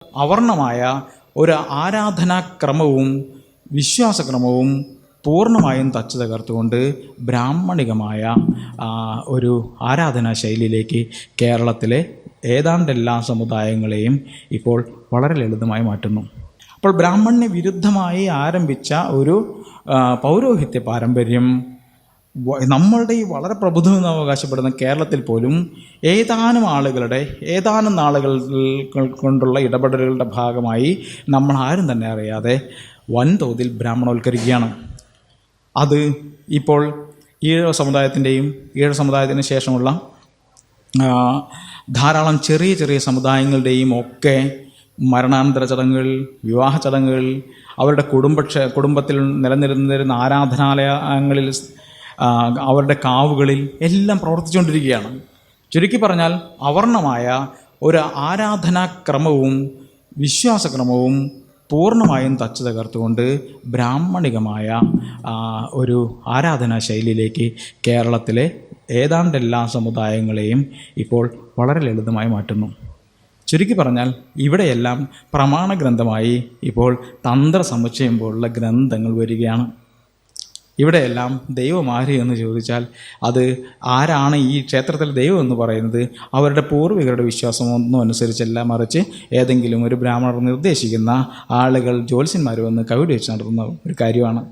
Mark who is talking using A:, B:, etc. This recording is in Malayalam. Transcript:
A: അവർണമായ ഒരു ആരാധനാക്രമവും വിശ്വാസക്രമവും പൂർണ്ണമായും തച്ചു തകർത്തുകൊണ്ട് ബ്രാഹ്മണികമായ ഒരു ആരാധനാ ശൈലിയിലേക്ക് കേരളത്തിലെ ഏതാണ്ട് എല്ലാ സമുദായങ്ങളെയും ഇപ്പോൾ വളരെ ലളിതമായി മാറ്റുന്നു. അപ്പോൾ ബ്രാഹ്മണ്യ വിരുദ്ധമായി ആരംഭിച്ച ഒരു പൗരോഹിത്യ പാരമ്പര്യം നമ്മളുടെ ഈ വളരെ പ്രബുദ്ധമെന്ന് അവകാശപ്പെടുന്ന കേരളത്തിൽ പോലും ഏതാനും നാളുകൾ കൊണ്ടുള്ള ഇടപെടലുകളുടെ ഭാഗമായി നമ്മൾ ആരും തന്നെ അറിയാതെ വൻതോതിൽ ബ്രാഹ്മണവൽക്കരിക്കുകയാണ്. അത് ഇപ്പോൾ ഈഴവ സമുദായത്തിന് ശേഷമുള്ള ധാരാളം ചെറിയ ചെറിയ സമുദായങ്ങളുടെയും ഒക്കെ മരണാനന്തര ചടങ്ങുകൾ, വിവാഹ ചടങ്ങുകൾ, അവരുടെ കുടുംബത്തിൽ നിലനിന്നിരുന്ന ആരാധനാലയങ്ങളിൽ, അവരുടെ കാവുകളിൽ എല്ലാം പ്രവർത്തിച്ചുകൊണ്ടിരിക്കുകയാണ്. ചുരുക്കി പറഞ്ഞാൽ അവർണമായ ഒരു ആരാധനാക്രമവും വിശ്വാസക്രമവും പൂർണ്ണമായും തച്ചു തകർത്തുകൊണ്ട് ബ്രാഹ്മണികമായ ഒരു ആരാധനാ ശൈലിയിലേക്ക് കേരളത്തിലെ ഏതാണ്ട് എല്ലാ സമുദായങ്ങളെയും ഇപ്പോൾ വളരെ ലളിതമായി മാറ്റുന്നു. ചുരുക്കി പറഞ്ഞാൽ ഇവിടെയെല്ലാം പ്രമാണ ഗ്രന്ഥമായി ഇപ്പോൾ തന്ത്രസമുച്ചയം പോലുള്ള ഗ്രന്ഥങ്ങൾ വരികയാണ്. ഇവിടെയെല്ലാം ദൈവം ആര് എന്ന് ചോദിച്ചാൽ അത് ആരാണ് ഈ ക്ഷേത്രത്തിൽ ദൈവം എന്ന് പറയുന്നത് അവരുടെ പൂർവികരുടെ വിശ്വാസമൊന്നും അനുസരിച്ചല്ല, മറിച്ച് ഏതെങ്കിലും ഒരു ബ്രാഹ്മണർ നിർദ്ദേശിക്കുന്ന ആളുകൾ ജ്യോത്സ്യന്മാർ വന്ന് കവിടി വെച്ച് നടത്തുന്ന ഒരു കാര്യമാണ്.